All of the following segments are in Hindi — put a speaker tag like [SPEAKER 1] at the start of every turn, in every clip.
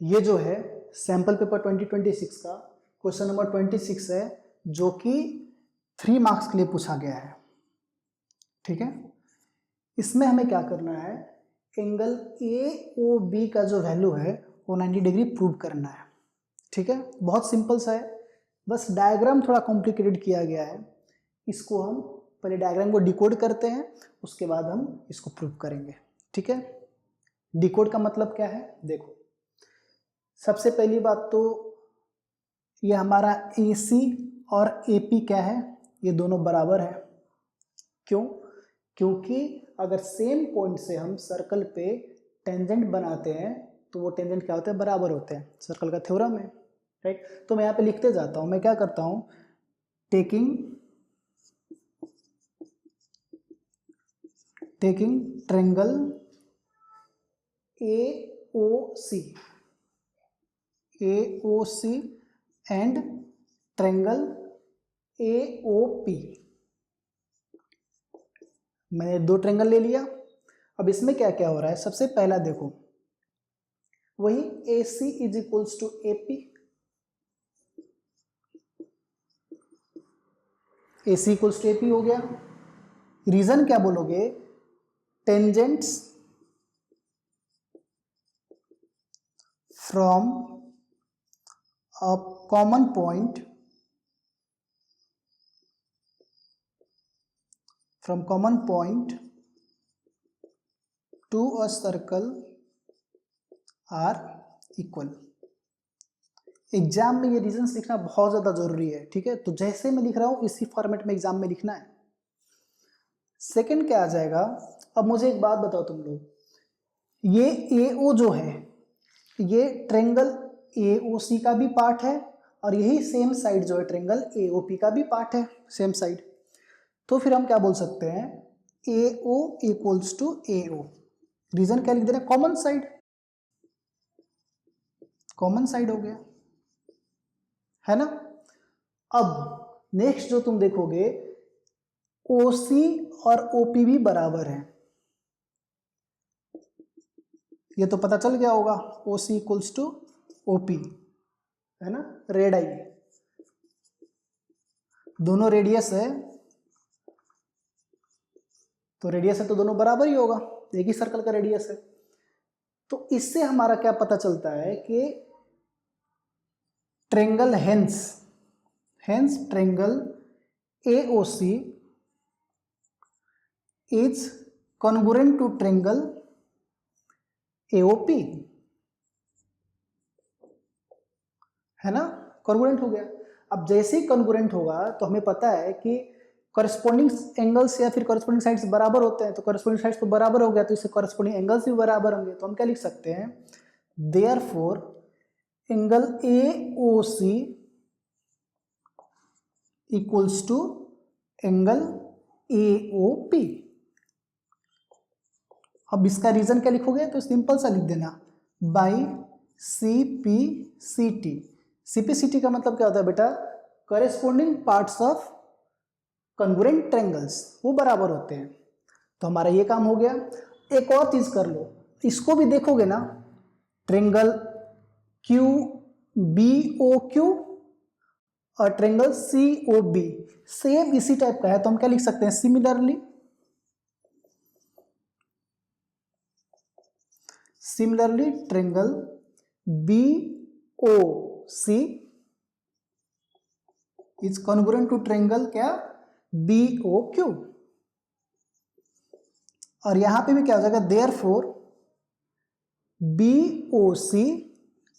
[SPEAKER 1] ये जो है सैंपल पेपर 2026 का क्वेश्चन नंबर 26 है, जो कि 3 मार्क्स के लिए पूछा गया है। ठीक है, इसमें हमें क्या करना है, एंगल AOB का जो वैल्यू है वो 90 डिग्री प्रूव करना है। ठीक है, बहुत सिंपल सा है, बस डायग्राम थोड़ा कॉम्प्लिकेटेड किया गया है। इसको हम पहले डायग्राम को डिकोड करते हैं, उसके बाद हम इसको प्रूव करेंगे। ठीक है, डिकोड का मतलब क्या है, देखो सबसे पहली बात तो ये हमारा AC और AP क्या है, ये दोनों बराबर है। क्यों? क्योंकि अगर सेम पॉइंट से हम सर्कल पे टेंजेंट बनाते हैं तो वो टेंजेंट क्या होते हैं, बराबर होते हैं, सर्कल का थ्योरम है। राइट, तो मैं यहाँ पे लिखते जाता हूँ। मैं क्या करता हूँ, taking triangle AOC and triangle AOP। मैंने 2 ट्रायंगल ले लिया। अब इसमें क्या क्या हो रहा है, सबसे पहला देखो, वही AC is equals to AP, AC equals to AP हो गया। रीजन क्या बोलोगे, tangents from a common point to a circle are equal. Exam में ये रीजंस लिखना बहुत ज्यादा जरूरी है। ठीक है, तो जैसे मैं लिख रहा हूं इसी फॉर्मेट में एग्जाम में लिखना है। सेकंड क्या आ जाएगा, अब मुझे एक बात बताओ तुम लोग, ये AO जो है ये ट्रायंगल AOC का भी पार्ट है, और यही सेम साइड जो है ट्रायंगल AOP का भी पार्ट है, सेम साइड। तो फिर हम क्या बोल सकते हैं, AO equals to AO। Reason क्या लिख देना, कॉमन साइड हो गया, है ना। अब नेक्स्ट जो तुम देखोगे, OC और OP भी बराबर है, ये तो पता चल गया होगा, OC इक्वल्स टू OP, है ना। रेड आई, दोनों रेडियस है, तो रेडियस है तो दोनों बराबर ही होगा, एक ही सर्कल का रेडियस है। तो इससे हमारा क्या पता चलता है कि triangle hence triangle AOC is congruent to triangle AOP, है ना, कॉन्ग्रुएंट हो गया। अब जैसे ही कॉन्ग्रुएंट होगा तो हमें पता है कि कॉरेस्पॉन्डिंग एंगल्स या फिर कॉरेस्पॉन्डिंग साइड्स बराबर होते हैं, तो कॉरेस्पॉन्डिंग साइड्स तो बराबर हो गया, तो इससे कॉरेस्पॉन्डिंग एंगल्स भी बराबर होंगे। तो हम क्या लिख सकते हैं, therefore angle AOC equals to angle AOP। अब इसका रीजन क्या लिखोगे, तो सिंपल सा लिख देना, बाई CPCT। CPCT का मतलब क्या होता है बेटा, corresponding parts of congruent triangles, वो बराबर होते हैं। तो हमारा ये काम हो गया। एक और चीज कर लो, इसको भी देखोगे ना, ट्रायंगल QBOQ और ट्रायंगल COB सेम इसी टाइप का है, तो हम क्या लिख सकते हैं, similarly triangle BOC is congruent to triangle क्या, BOQ। और यहां पे भी क्या हो जाएगा, therefore BOC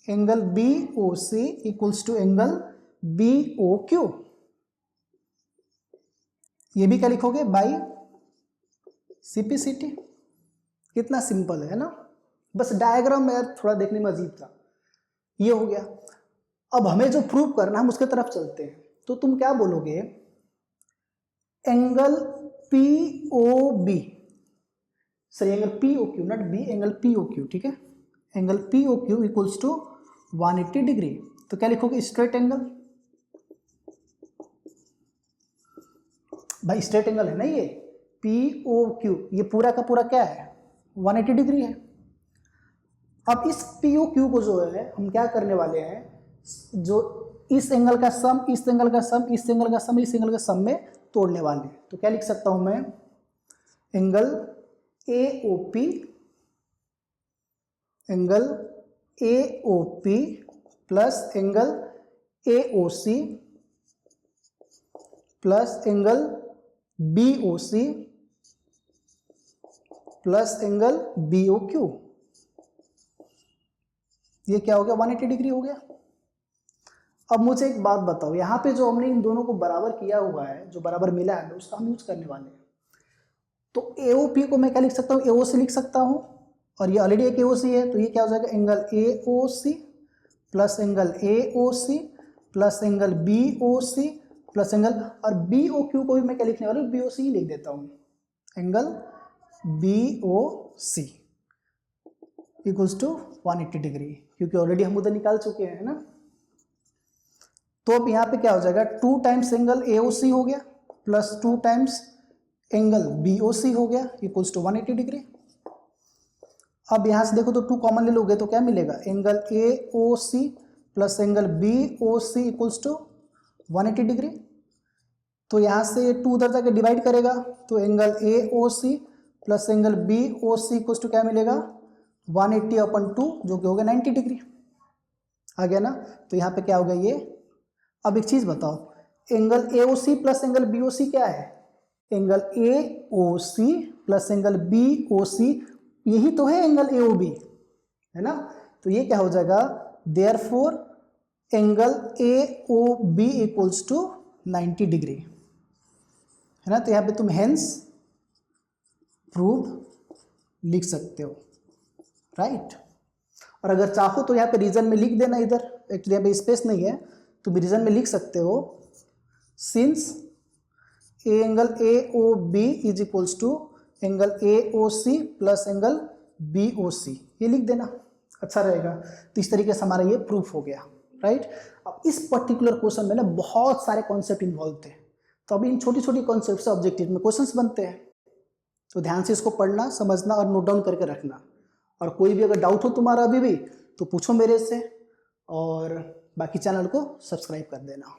[SPEAKER 1] angle BOC equals to angle BOQ। ये भी क्या लिखोगे, बाई CPCT। कितना सिंपल है ना, बस डायग्राम में यार थोड़ा देखने में अजीब था। ये हो गया। अब हमें जो प्रूव करना, हम उसके तरफ चलते हैं। तो तुम क्या बोलोगे, angle POB, sorry angle POQ not B, angle POQ, ठीक है, angle POQ equals to 180 degree. तो क्या लिखोगे, स्ट्रेट एंगल, भाई स्ट्रेट एंगल है ना ये POQ, ये पूरा का पूरा क्या है, 180 डिग्री है। अब इस पी ओ क्यू को जो है हम क्या करने वाले हैं, जो इस एंगल का सम, इस एंगल का सम, इस एंगल का सम, इस एंगल का सम में तोड़ने वाले हैं। तो क्या लिख सकता हूं मैं, angle A O P, angle A O P plus angle A O C plus angle B O C plus angle B O Q, ये क्या हो गया, 180 डिग्री हो गया। अब मुझे एक बात बताओ, यहाँ पे जो हमने इन दोनों को बराबर किया हुआ है, जो बराबर मिला है, उसका हम यूज करने वाले हैं। तो एओपी को मैं क्या लिख सकता हूँ, एओ सी लिख सकता हूँ, और ये ऑलरेडी एक एओ सी है, तो ये क्या हो जाएगा, angle A O C plus angle A O C plus angle B O C plus angle, और बी ओ क्यू को भी मैं क्या लिखने वाला हूँ, बी ओ सी ही लिख देता हूँ, angle B O C equals to 180 degree, क्योंकि ऑलरेडी हम उधर निकाल चुके हैं ना। तो अब यहाँ पे क्या हो जाएगा, 2 टाइम्स एंगल AOC हो गया प्लस 2 टाइम्स एंगल BOC हो गया इक्वल्स टू 180 डिग्री। अब यहाँ से देखो तो 2 कॉमन ले लोगे तो क्या मिलेगा, angle AOC plus angle BOC equals to 180 degree. तो यहाँ से 2 उधर जाके डिवाइड करेगा, तो angle AOC plus angle BOC equals to क्या मिलेगा, 180/2, जो कि हो गया 90 डिग्री। आ गया ना। तो यहाँ पे क्या हो गया ये। अब एक चीज बताओ, angle AOC plus angle BOC क्या है, angle AOC plus angle BOC, यही तो है एंगल AOB, है ना। तो ये क्या हो जाएगा, therefore angle AOB equals to 90 degree, है ना। तो यहाँ पे तुम हेंस प्रूव लिख सकते हो, राइट। और अगर चाहो तो यहाँ पे रीजन में लिख देना, इधर एक्चुअली यहाँ पे स्पेस नहीं है, तो रीजन में लिख सकते हो, since angle AOB is equals to angle AOC plus angle BOC, ये लिख देना, अच्छा रहेगा। तो इस तरीके से हमारा ये प्रूफ हो गया, राइट। अब इस पर्टिकुलर क्वेश्चन में ना बहुत सारे कॉन्सेप्ट इन्वॉल्व थे, तो अभी इन छोटी छोटी कॉन्सेप्ट से ऑब्जेक्टिव में क्वेश्चंस बनते हैं, तो ध्यान से इसको पढ़ना, समझना और नोट डाउन करके रखना। और कोई भी अगर डाउट हो तुम्हारा अभी भी तो पूछो मेरे से, और बाकी चैनल को सब्सक्राइब कर देना।